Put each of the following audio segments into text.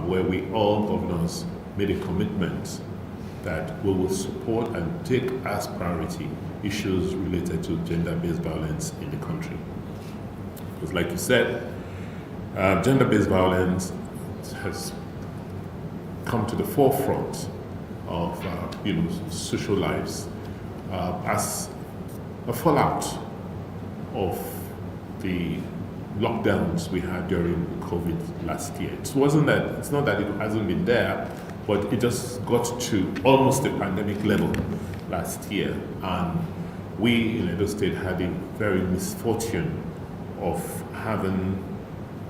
where we all governors made a commitment that we will support and take as priority issues related to gender-based violence in the country. Because like you said, gender-based violence has come to the forefront of social lives as a fallout of the lockdowns we had during COVID last year. It's not that it hasn't been there, but it just got to almost the pandemic level last year. And we in Edo State had the very misfortune of having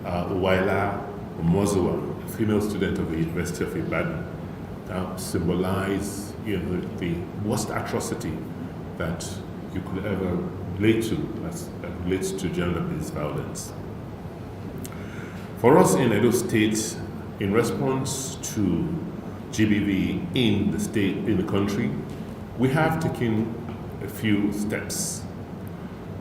Uwaila Omozua, a female student of the University of Ibadan, symbolize the worst atrocity that you could ever relate to as relates to gender-based violence. For us in Edo State, in response to GBV in the country, we have taken a few steps.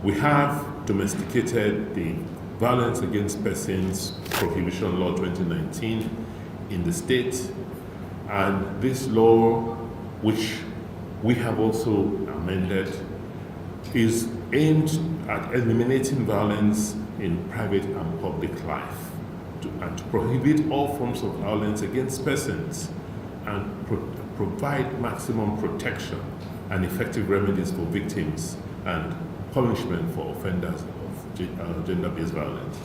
We have domesticated the Violence Against Persons Prohibition Law 2019 in the state, and this law, which we have also amended, is aimed at eliminating violence in private and public life and to prohibit all forms of violence against persons and provide maximum protection and effective remedies for victims and punishment for offenders of gender-based violence.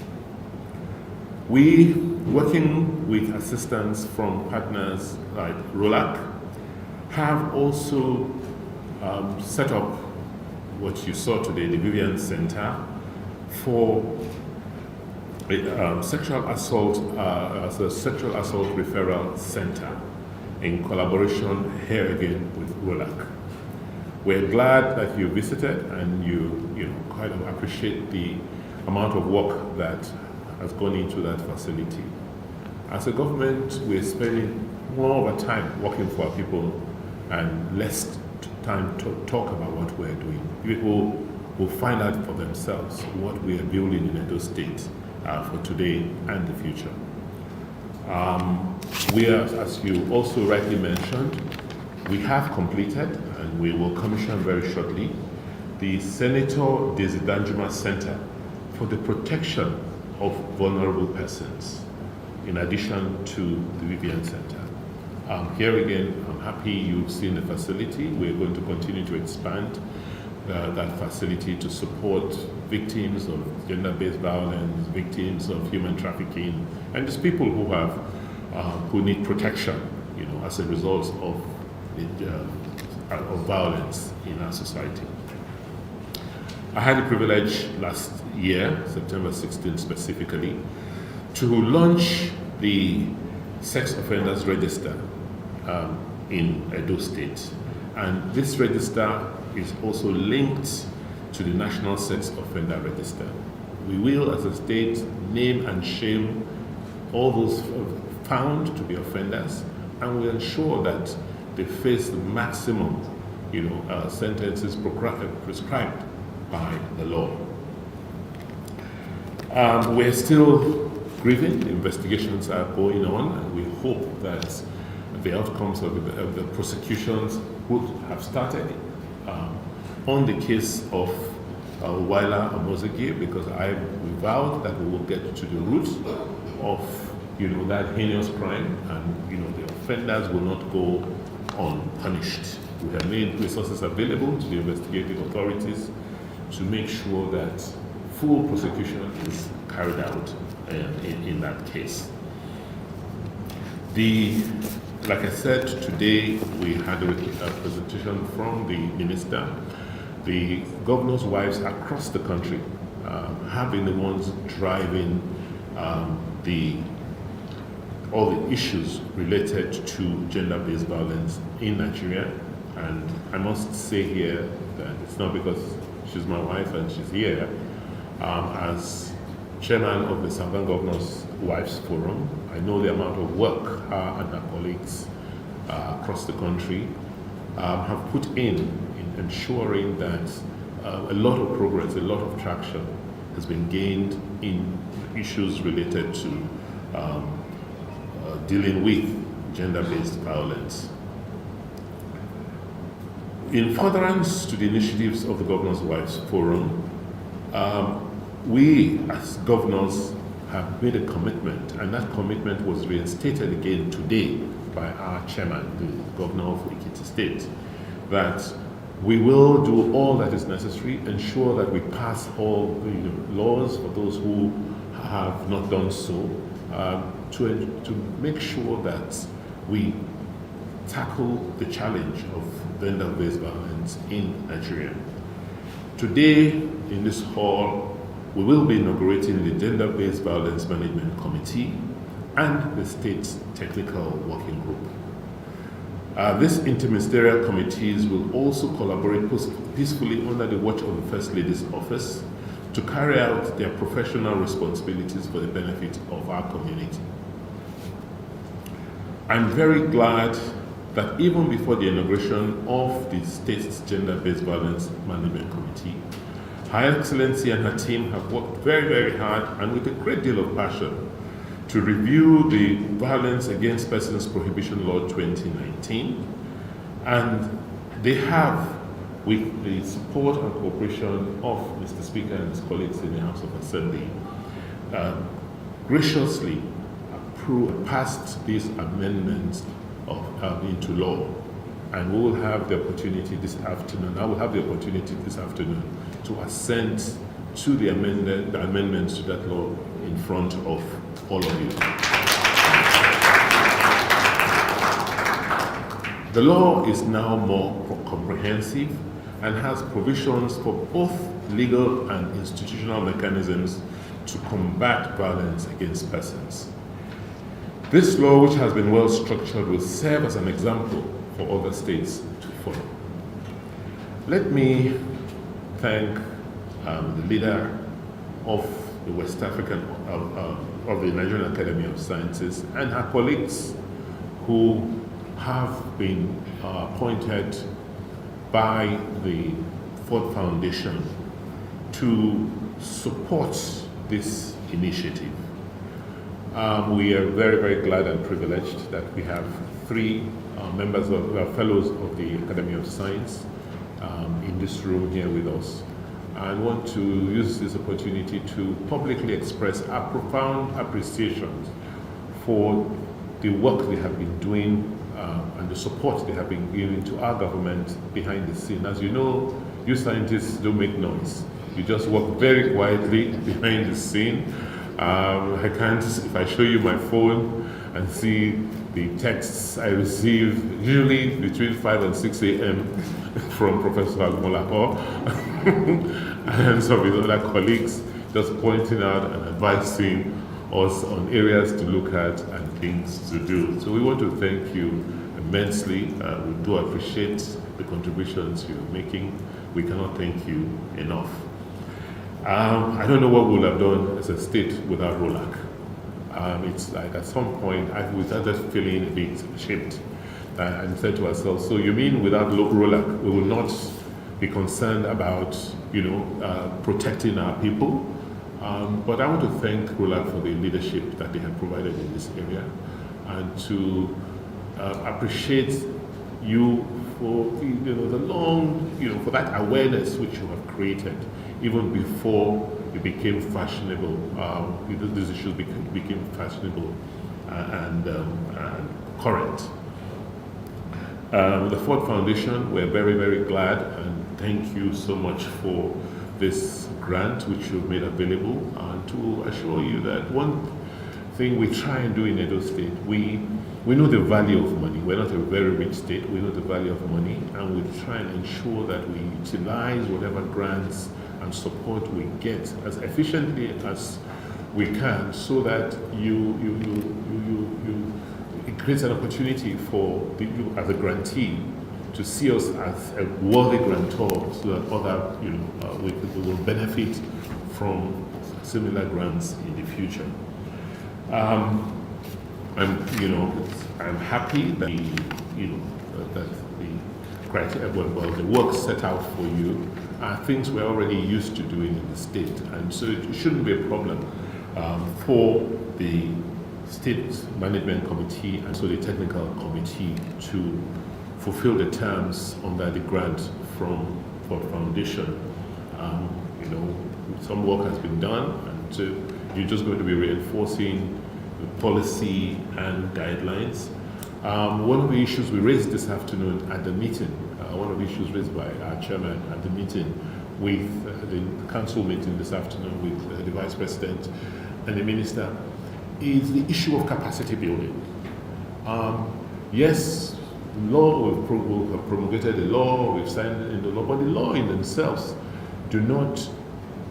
We, working with assistance from partners like ROLAC, have also set up what you saw today, the Vivian Center, for a sexual assault referral center in collaboration here again with ROLAC. We're glad that you visited and you kind of appreciate the amount of work that has gone into that facility. As a government, we're spending more of our time working for our people and less time to talk about what we're doing. People will find out for themselves what we are building in Edo State for today and the future. We are, as you also rightly mentioned, we have completed and we will commission very shortly the Senator Desidanjuma Center for the protection of vulnerable persons, in addition to the Vivian Center. Here again, I'm happy you've seen the facility. We're going to continue to expand that facility to support victims of gender-based violence, victims of human trafficking, and just people who need protection, as a result of violence in our society. I had the privilege last year, September 16th specifically, to launch the Sex Offenders Register in Edo State. And this register is also linked to the National Sex Offender Register. We will, as a state, name and shame all those found to be offenders, and we ensure that they face the maximum sentences prescribed by the law. We're still grieving. The investigations are going on, and we hope that the outcomes of the prosecutions would have started on the case of Uwaila Omozeki, because we vowed that we will get to the root of that heinous crime, and the offenders will not go unpunished. We have made resources available to the investigative authorities to make sure that full prosecution is carried out in that case. Like I said, today we had a presentation from the minister. The governors' wives across the country have been the ones driving all the issues related to gender-based violence in Nigeria. And I must say here that it's not because she's my wife and she's here. As chairman of the Southern Governors' Wives Forum, I know the amount of work her and her colleagues across the country have put in ensuring that a lot of progress, a lot of traction has been gained in issues related to dealing with gender-based violence. In furtherance to the initiatives of the Governor's Wives Forum, we as governors have made a commitment, and that commitment was reinstated again today by our chairman, the Governor of Ekiti State, that we will do all that is necessary, ensure that we pass all the laws for those who have not done so, to make sure that we tackle the challenge of gender-based violence in Nigeria. Today, in this hall, we will be inaugurating the Gender-Based Violence Management Committee and the State Technical Working Group. These interministerial committees will also collaborate peacefully under the watch of the First Lady's office to carry out their professional responsibilities for the benefit of our community. I'm very glad that even before the inauguration of the State's Gender-Based Violence Management Committee, Her Excellency and her team have worked very, very hard and with a great deal of passion to review the Violence Against Persons Prohibition Law 2019, and they have, with the support and cooperation of Mr. Speaker and his colleagues in the House of Assembly, graciously passed these amendments into law. And we will have the opportunity this afternoon, I will have the opportunity this afternoon to assent to the amendments to that law in front of all of you. The law is now more comprehensive and has provisions for both legal and institutional mechanisms to combat violence against persons. This law, which has been well structured, will serve as an example for other states to follow. Let me thank the leader of the West African, of the Nigerian Academy of Sciences and her colleagues who have been appointed by the Ford Foundation to support this initiative. We are very, very glad and privileged that we have three members of fellows of the Academy of Science in this room here with us. I want to use this opportunity to publicly express our profound appreciation for the work they have been doing and the support they have been giving to our government behind the scene. As you know, you scientists don't make noise. You just work very quietly behind the scene. I can't, if I show you my phone and see the texts I receive, usually between 5 and 6 a.m. from Professor Agmolapo and some of his other colleagues, just pointing out and advising us on areas to look at and things to do. So we want to thank you immensely. We do appreciate the contributions you're making. We cannot thank you enough. I don't know what we would have done as a state without ROLAC. It's like at some point we started feeling a bit ashamed and said to ourselves, so you mean without ROLAC we will not be concerned about protecting our people? But I want to thank ROLAC for the leadership that they have provided in this area, and to appreciate you for the long, for that awareness which you have created even before it became fashionable. These issues became fashionable and current. The Ford Foundation, we're very, very glad, and thank you so much for this grant which you've made available, and to assure you that one thing we try and do in Edo State, we know the value of money. We're not a very rich state. We know the value of money, and we try and ensure that we utilize whatever grants and support we get as efficiently as we can, so that it creates an opportunity for you as a grantee to see us as a worthy grantor, so that other we will benefit from similar grants in the future. I'm happy that that the criteria, the work set out for you are things we're already used to doing in the state, and so it shouldn't be a problem for the State Management Committee and so the Technical Committee to fulfill the terms under the grant for the foundation. Some work has been done, and you're just going to be reinforcing the policy and guidelines. One of the issues we raised this afternoon at the meeting, one of the issues raised by our chairman at the meeting with the council meeting this afternoon with the vice president and the minister, is the issue of capacity building. Yes, law, we have promulgated the law, we've signed in the law, but the law in themselves do not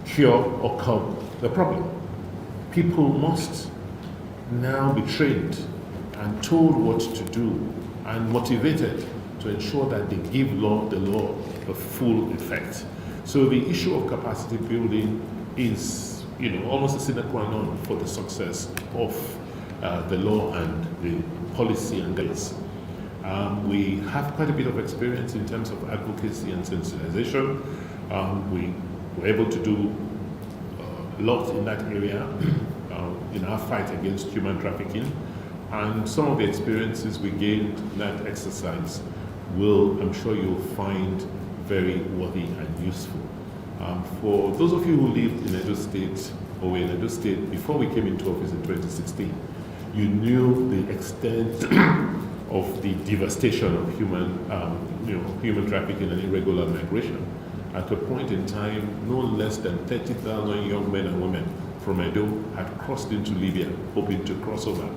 cure or curb the problem. People must now be trained and told what to do and motivated to ensure that they give the law the full effect. So the issue of capacity building is, almost a sine qua non for the success of the law and the policy and guidance. We have quite a bit of experience in terms of advocacy and sensitization. We were able to do a lot in that area in our fight against human trafficking. And some of the experiences we gained in that exercise I'm sure you'll find very worthy and useful. For those of you who lived in Edo State or were in Edo State before we came into office in 2016, you knew the extent of the devastation of human trafficking and irregular migration. At a point in time, no less than 30,000 young men and women from Edo had crossed into Libya, hoping to cross over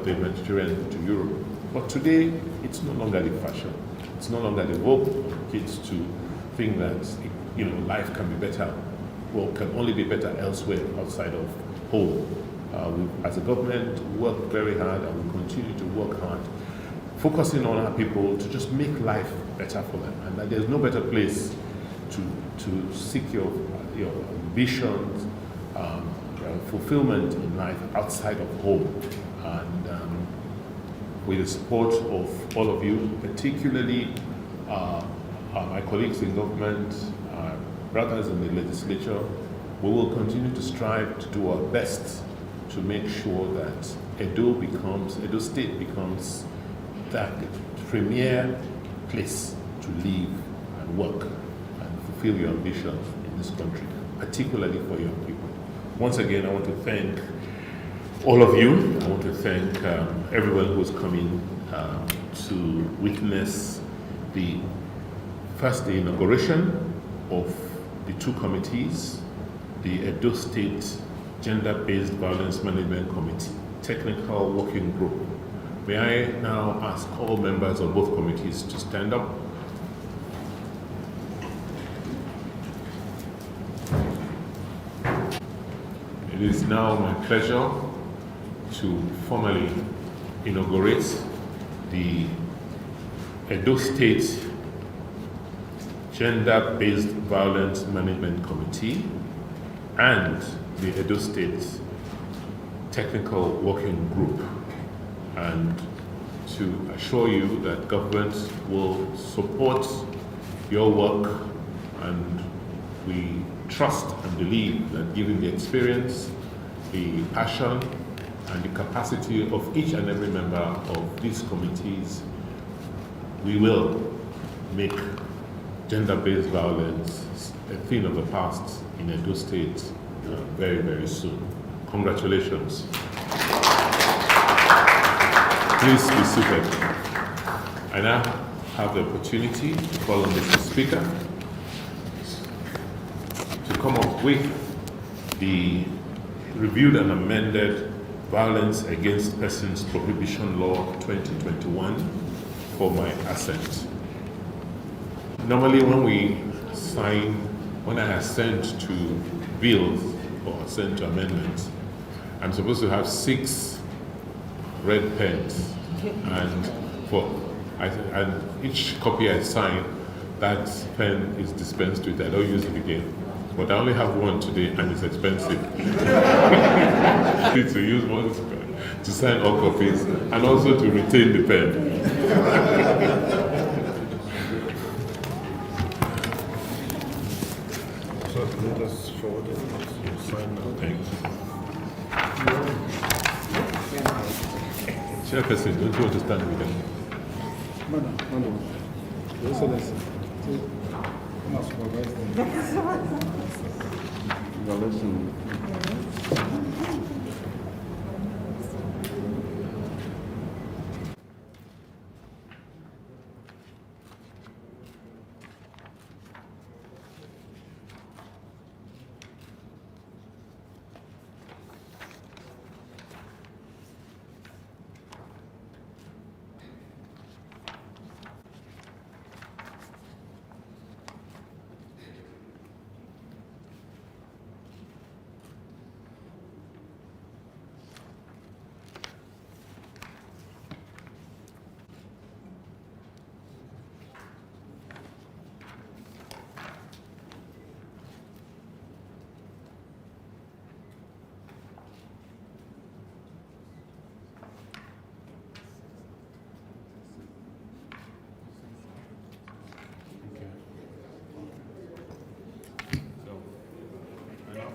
the Mediterranean to Europe. But today, it's no longer the fashion. It's no longer the hope of kids to think that life can be better, or can only be better elsewhere outside of home. We, as a government, work very hard and we continue to work hard, focusing on our people to just make life better for them, and that there's no better place to seek your ambitions, fulfillment in life outside of home. And with the support of all of you, particularly my colleagues in government, brothers in the legislature, we will continue to strive to do our best to make sure that Edo State becomes that premier place to live and work and fulfill your ambitions in this country, particularly for young people. Once again, I want to thank all of you. I want to thank everyone who's coming to witness the inauguration of the two committees, the Edo State Gender-Based Violence Management Committee, Technical Working Group. May I now ask all members of both committees to stand up. It is now my pleasure to formally inaugurate the Edo State Gender-Based Violence Management Committee and the Edo State Technical Working Group, and to assure you that government will support your work, and we trust and believe that given the experience, the passion, and the capacity of each and every member of these committees, we will make gender-based violence a thing of the past in Edo State very, very soon. Congratulations. Please be seated. I now have the opportunity to call on Mr. Speaker to come up with the reviewed and amended Violence Against Persons Prohibition Law 2021 for my assent. Normally when I assent to bills or assent to amendments, I'm supposed to have 6 red pens, and each copy I sign, that pen is dispensed with. I don't use it again. But I only have one today, and it's expensive. To use one to sign all copies, and also to retain the pen. So let us forward it. Sign now. Thank you. Chairperson, don't you want to stand with them? Madam, Your Excellency, come and supervise them.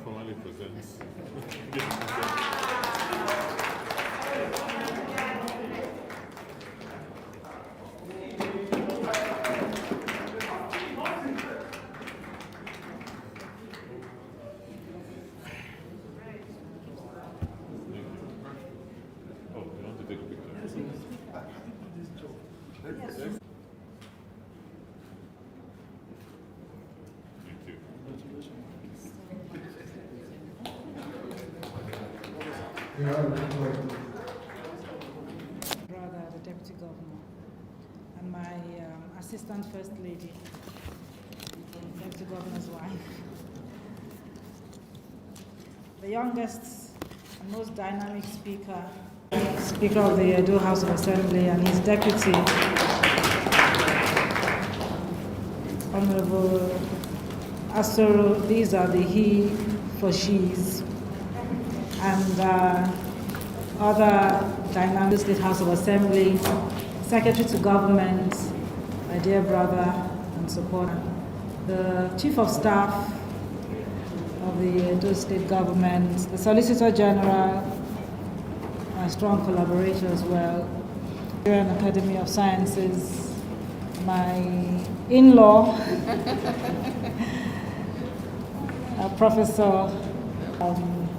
Formally presents. Oh, you want to take a picture? Yes. Thank you. Brother, the Deputy Governor, and my Assistant First Lady, the Deputy Governor's wife. The youngest and most dynamic Speaker of the Edo House of Assembly, and his Deputy, Honorable Asoro. These are the he for she's. And other dynamic State House of Assembly, Secretary to Government, my dear brother and supporter, the Chief of Staff of the Edo State Government, the Solicitor General, my strong collaborator as well, Nigerian Academy of Sciences, my in-law, Professor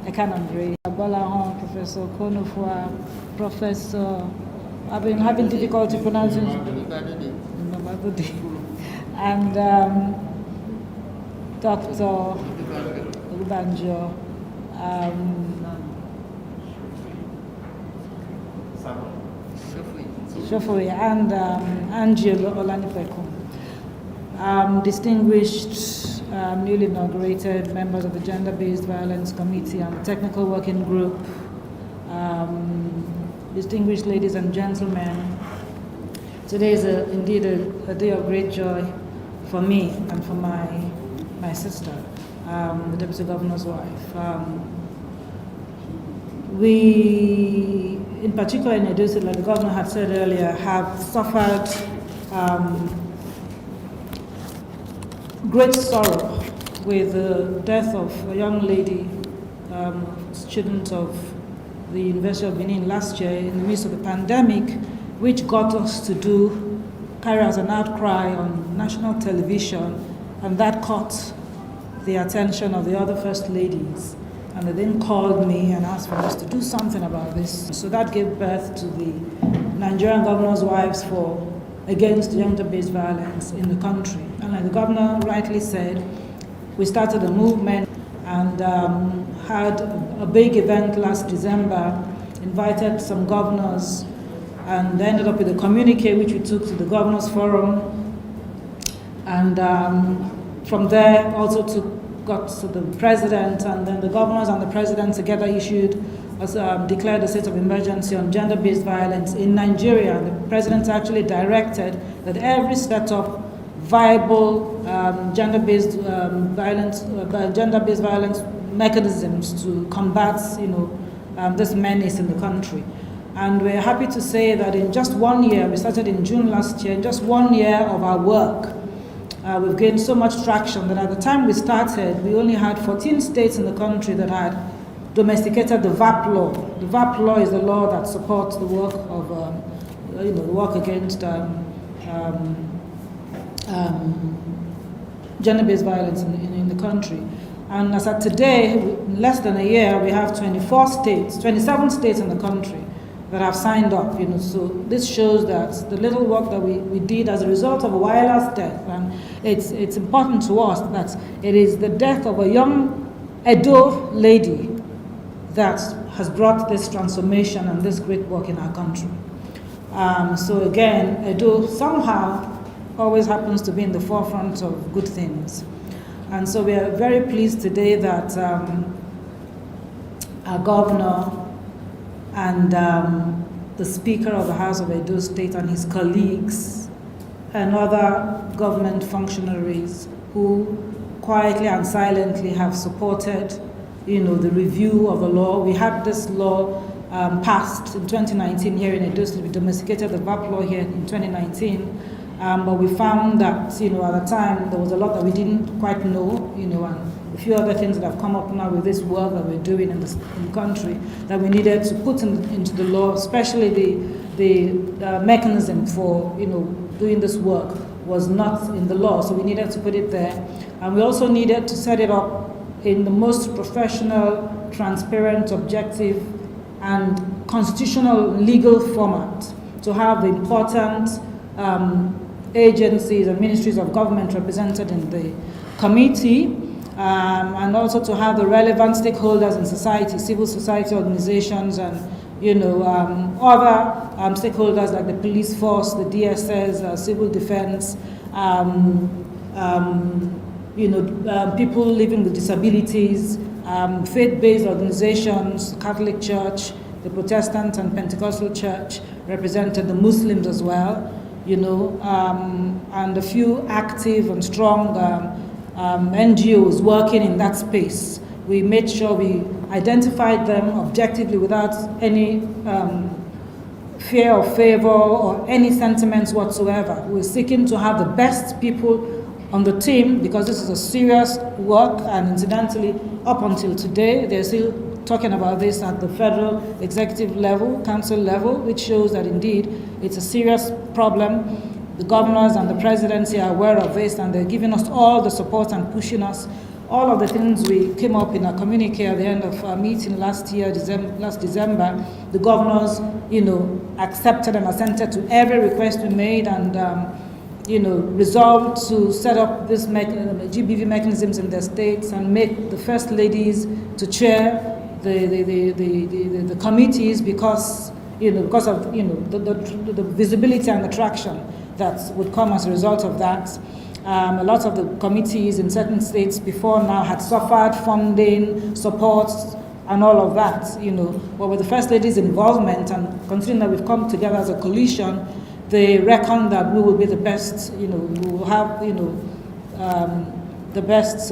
Ekanandre, Abalahon, Professor Konofua, Professor, I've been having difficulty pronouncing, and Dr. Ubanjo, Shofui, and Angelo Olanipeku. Distinguished newly inaugurated members of the Gender-Based Violence Committee and the Technical Working Group, distinguished ladies and gentlemen, today is indeed a day of great joy for me and for my sister, the Deputy Governor's wife. We, in particular in Edo State, like the Governor had said earlier, have suffered great sorrow with the death of a young lady, student of the University of Benin last year in the midst of the pandemic, which got us to carry out an outcry on national television, and that caught the attention of the other first ladies. And they then called me and asked for us to do something about this. So that gave birth to the Nigerian Governor's Wives against gender-based violence in the country. And like the governor rightly said, we started a movement and had a big event last December, invited some governors, and ended up with a communique which we took to the Governors Forum. And from there also got to the president, and then the governors and the president together declared a state of emergency on gender-based violence in Nigeria. The president actually directed that every set up viable gender-based violence mechanisms to combat, this menace in the country. And we're happy to say that in just 1 year, we started in June last year, in just 1 year of our work, we've gained so much traction that at the time we only had 14 states in the country that had domesticated the VAPP law. the VAPP law is the law that supports the work of, the work against gender-based violence in the country. And as of today, in less than a year, we have 27 states in the country that have signed up. So this shows that the little work that we did as a result of Wyler's death, and it's important to us that it is the death of a young Edo lady that has brought this transformation and this great work in our country. So again, Edo somehow always happens to be in the forefront of good things. And so we are very pleased today that our governor and the Speaker of the House of Edo State and his colleagues and other government functionaries who quietly and silently have supported, the review of the law. We had this law passed in 2019 here in Edo State. We domesticated the VAPP law here in 2019, but we found that, at the time, there was a lot that we didn't quite know, and a few other things that have come up now with this work that we're doing in the country that we needed to put into the law, especially the mechanism for, doing this work was not in the law, so we needed to put it there. And we also needed to set it up in the most professional, transparent, objective, and constitutional legal format to have the important agencies and ministries of government represented in the committee, and also to have the relevant stakeholders in society, civil society organizations, and other stakeholders like the police force, the DSS, civil defense, people living with disabilities, faith-based organizations, Catholic Church, the Protestant and Pentecostal Church, represented the Muslims as well, and a few active and strong NGOs working in that space. We made sure we identified them objectively without any fear or favor or any sentiments whatsoever. We're seeking to have the best people on the team because this is a serious work, and incidentally, up until today, they're still talking about this at the federal executive level, council level, which shows that indeed it's a serious problem. The governors and the presidency are aware of this, and they're giving us all the support and pushing us. All of the things we came up in our communique at the end of our meeting last December, the governors, accepted and assented to every request we made, and resolved to set up this GBV mechanisms in their states and make the first ladies to chair the committees because of the visibility and the traction that would come as a result of that. A lot of the committees in certain states before now had suffered funding, support, and all of that, But with the First Lady's involvement and considering that we've come together as a coalition, they reckon that we will be the best, we will have, the best,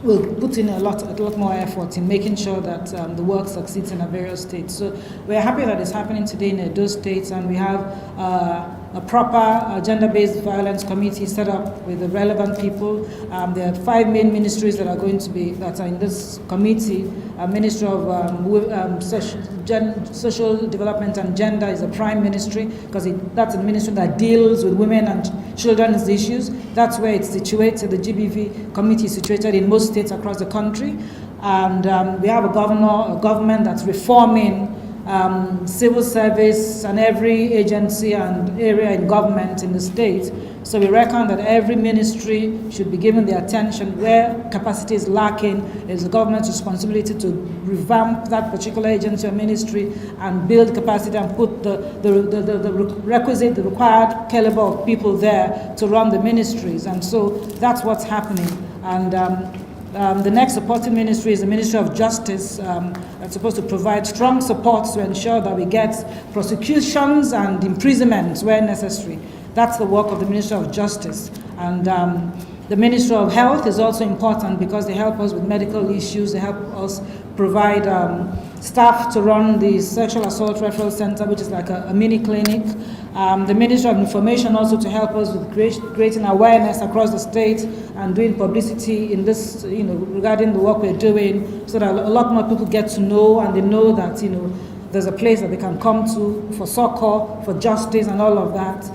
we'll put in a lot more effort in making sure that the work succeeds in our various states. So we're happy that it's happening today in those states, and we have a proper gender-based violence committee set up with the relevant people. There are 5 main ministries that are in this committee. Ministry of Social Development and Gender is a prime ministry because that's a ministry that deals with women and children's issues. That's where it's situated. The GBV committee is situated in most states across the country. And we have a government that's reforming civil service and every agency and area in government in the state. So we reckon that every ministry should be given the attention where capacity is lacking. It's the government's responsibility to revamp that particular agency or ministry and build capacity and put the required caliber of people there to run the ministries. And so that's what's happening. And the next supporting ministry is the Ministry of Justice. That's supposed to provide strong support to ensure that we get prosecutions and imprisonments where necessary. That's the work of the Ministry of Justice. And the Ministry of Health is also important because they help us with medical issues. They help us provide staff to run the Sexual Assault Referral Center, which is like a mini clinic. The Ministry of Information also to help us with creating awareness across the state and doing publicity in this, regarding the work we're doing, so that a lot more people get to know, and they know that, there's a place that they can come to for succor, for justice, and all of that.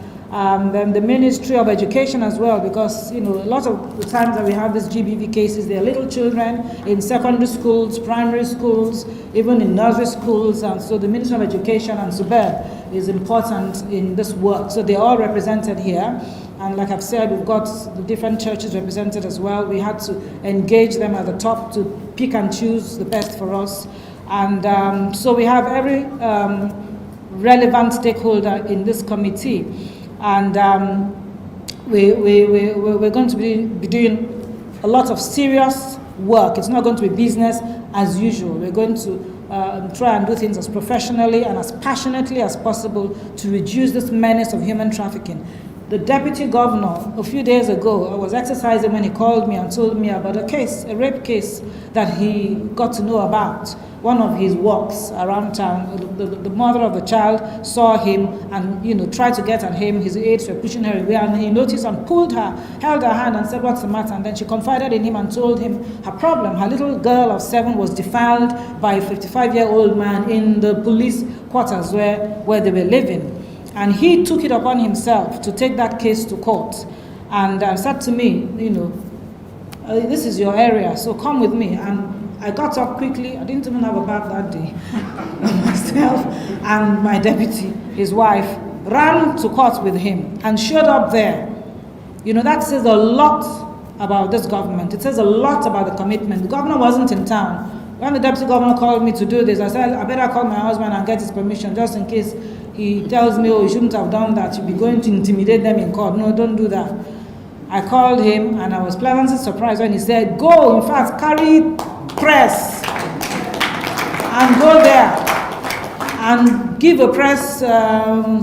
Then the Ministry of Education as well, because a lot of the times that we have these GBV cases, they're little children in secondary schools, primary schools, even in nursery schools, and so the Ministry of Education and SUBEB is important in this work. So they're all represented here, and like I've said, we've got the different churches represented as well. We had to engage them at the top to pick and choose the best for us, and so we have every relevant stakeholder in this committee. And we're going to be doing a lot of serious work. It's not going to be business as usual. We're going to try and do things as professionally and as passionately as possible to reduce this menace of human trafficking. The deputy governor, a few days ago, I was exercising when he called me and told me about a rape case that he got to know about. One of his walks around town, the mother of the child saw him and tried to get at him. His aides were pushing her away, and he noticed and pulled her, held her hand and said, "What's the matter?" And then she confided in him and told him her problem. Her little girl of 7 was defiled by a 55-year-old man in the police quarters where they were living. And he took it upon himself to take that case to court, and said to me, this is your area, so come with me. And I got up quickly. I didn't even have a bath that day. Myself and my deputy, his wife, ran to court with him and showed up there. That says a lot about this government. It says a lot about the commitment. The governor wasn't in town. When the deputy governor called me to do this, I said, I better call my husband and get his permission, just in case he tells me, oh, you shouldn't have done that. You'll be going to intimidate them in court. No, don't do that. I called him, and I was pleasantly surprised when he said, go, in fact, carry press and go there and give a press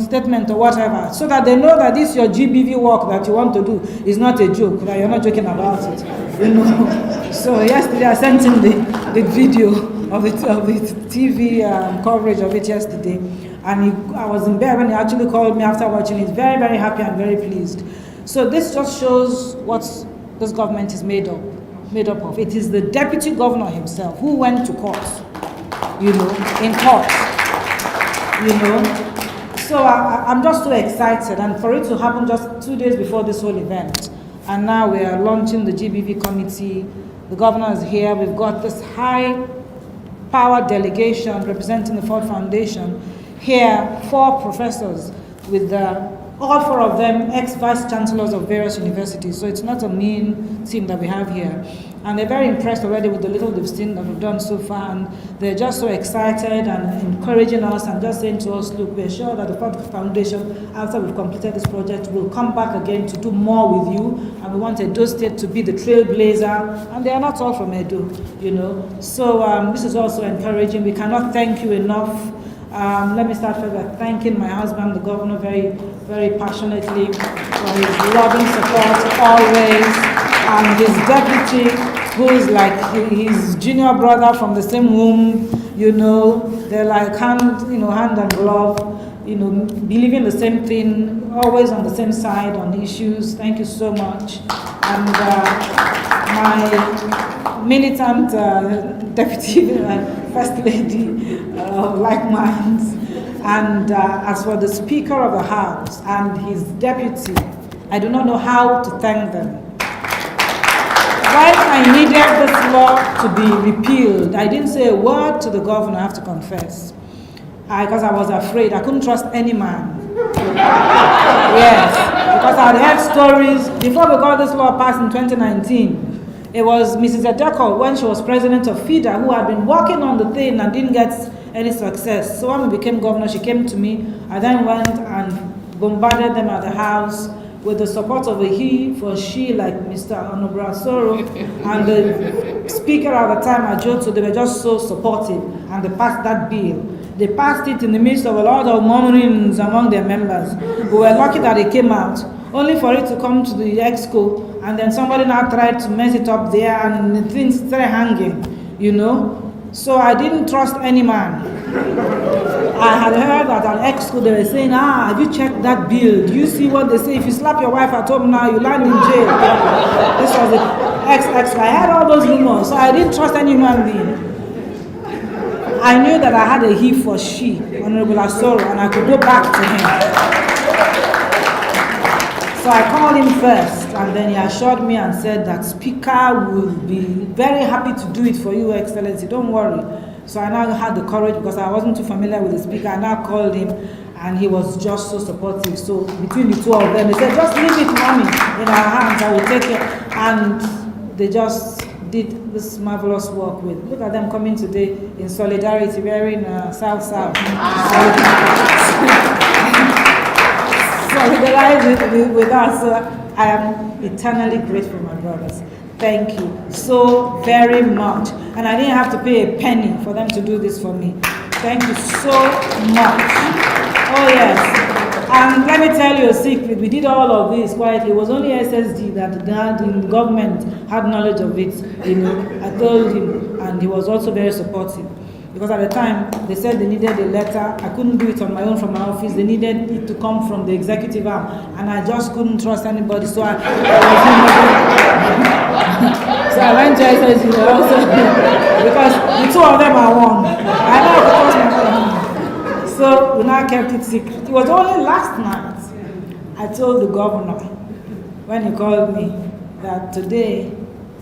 statement or whatever, so that they know that this your GBV work that you want to do is not a joke, that you're not joking about it. So yesterday I sent him the video of the TV coverage of it yesterday, and I was in bed when he actually called me after watching it. Very, very happy and very pleased. So this just shows what this government is made up of. It is the deputy governor himself who went to court, in court, So I'm just so excited, and for it to happen just 2 days before this whole event. And now we are launching the GBV committee. The governor is here. We've got this high power delegation representing the Ford Foundation here, 4 professors with all 4 of them ex-vice chancellors of various universities. So it's not a mean team that we have here. And they're very impressed already with the little they've seen that we've done so far. And they're just so excited and encouraging us and just saying to us, look, we're sure that the Ford Foundation, after we've completed this project, will come back again to do more with you. And we want Edo State to be the trailblazer. And they are not all from Edo, So this is also encouraging. We cannot thank you enough. Let me start by thanking my husband, the governor, very, very passionately for his loving support always, and his deputy, who is like his junior brother from the same womb. They're like hand and glove. Believing the same thing, always on the same side on issues. Thank you so much. And my militant deputy, first lady, like minds. And as for the Speaker of the House and his deputy, I do not know how to thank them. When I needed this law to be repealed, I didn't say a word to the governor, I have to confess. Because I was afraid. I couldn't trust any man. Yes, because I had heard stories. Before we got this law passed in 2019, it was Mrs. Edeko, when she was president of FIDA, who had been working on the thing and didn't get any success. So when we became governor, she came to me. I then went and bombarded them at the house with the support of a he for she, like Mr. Onobrasoro, and the speaker at the time, Ajoto. They were just so supportive, and they passed that bill. They passed it in the midst of a lot of murmurings among their members. We were lucky that it came out, only for it to come to the exco, and then somebody now tried to mess it up there, and the thing started hanging, So I didn't trust any man. I had heard that at ex-school they were saying, have you checked that bill? Do you see what they say? If you slap your wife at home now, you land in jail. This was the ex. I had all those rumors, so I didn't trust any human being. I knew that I had a he for she, Honorable Asoro, and I could go back to him. So I called him first, and then he assured me and said that Speaker will be very happy to do it for you, Excellency, don't worry. So I now had the courage, because I wasn't too familiar with the Speaker. I now called him, and he was just so supportive. So between the two of them, they said, just leave it, mommy, in our hands, I will take it. And they just did this marvelous work with. Look at them coming today in solidarity, wearing South. Solidarize with us. So I am eternally grateful, my brothers. Thank you so very much. And I didn't have to pay a penny for them to do this for me. Thank you so much. Oh yes. And let me tell you a secret. We did all of this quietly. It was only SSD that the government had knowledge of it. You know, I told him, and he was also very supportive. Because at the time, they said they needed a letter. I couldn't do it on my own from my office. They needed it to come from the executive arm. And I just couldn't trust anybody. So I went to SSD also. Because the two of them are one. I know how to trust my own. So we now kept it secret. It was only last night I told the governor, when he called me, that today,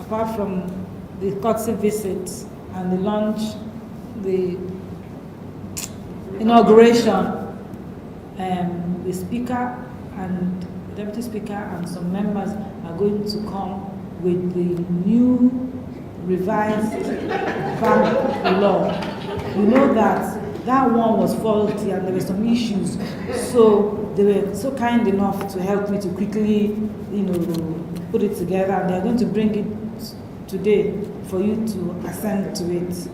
apart from the courtesy visits and the lunch, the inauguration, the Speaker and the Deputy Speaker and some members are going to come with the new revised VAPP law. You know that one was faulty and there were some issues, so they were so kind enough to help me to quickly, put it together, and they're going to bring it today for you to assent to it.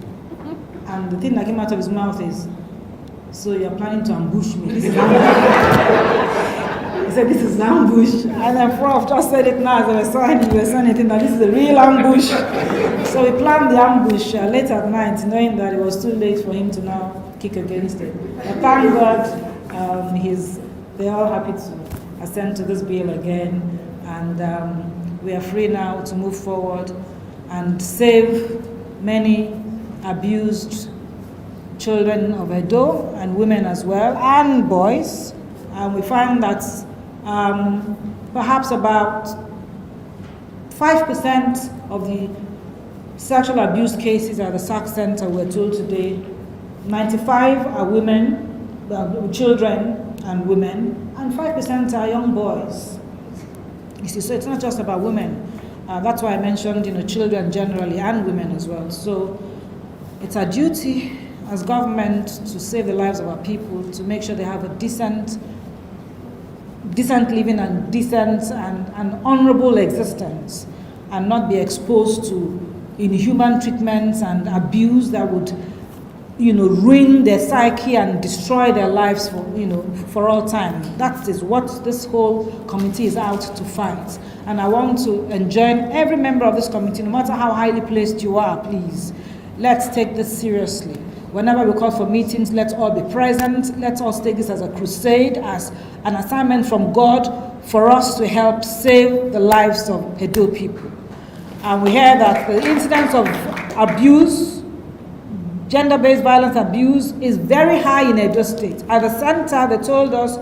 And the thing that came out of his mouth is, so you're planning to ambush me. This is he said, this is an ambush. And then Prof just said it now as I was signing, you were saying anything that this is a real ambush. So we planned the ambush late at night, knowing that it was too late for him to now kick against it. But thank God, they're all happy to assent to this bill again. And we are free now to move forward and save many abused children of Edo, and women as well, and boys. And we find that perhaps about 5% of the sexual abuse cases at the SAC Center, we're told today, 95 are women, children and women, and 5% are young boys. You see, so it's not just about women. That's why I mentioned, children generally and women as well. So it's our duty as government to save the lives of our people, to make sure they have a decent living and decent and honorable existence, and not be exposed to inhuman treatments and abuse that would, ruin their psyche and destroy their lives for all time. That is what this whole committee is out to fight. And I want to enjoin every member of this committee, no matter how highly placed you are, please, let's take this seriously. Whenever we call for meetings, let's all be present. Let's all take this as a crusade, as an assignment from God for us to help save the lives of Edo people. And we hear that the incidence of abuse, gender-based violence abuse, is very high in Edo State. At the center, they told us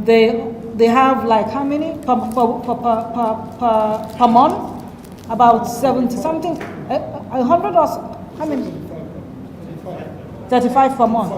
they have like how many per month? About 70 something, 100 or how many? 35 per month.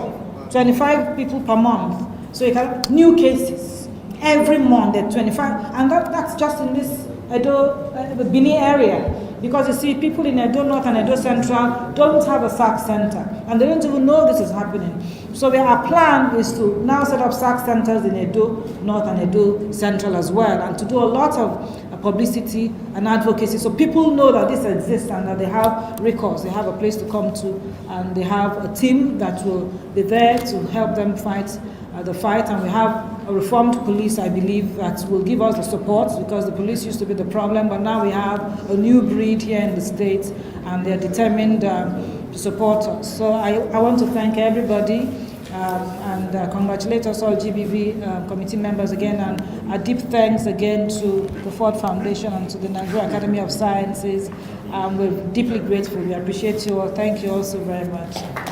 25 people per month. So you can new cases every month at 25, and that's just in this Edo, the Bini area. Because you see, people in Edo North and Edo Central don't have a SAC center, and they don't even know this is happening. So our plan is to now set up SAC centers in Edo North and Edo Central as well, and to do a lot of publicity and advocacy, so people know that this exists and that they have recourse, they have a place to come to, and they have a team that will be there to help them fight the fight. And we have a reformed police, I believe, that will give us the support, because the police used to be the problem, but now we have a new breed here in the state, and they're determined support us. So I want to thank everybody and congratulate us all GBV committee members again, and a deep thanks again to the Ford Foundation and to the Nigeria Academy of Sciences. We're deeply grateful. We appreciate you all. Thank you all so very much.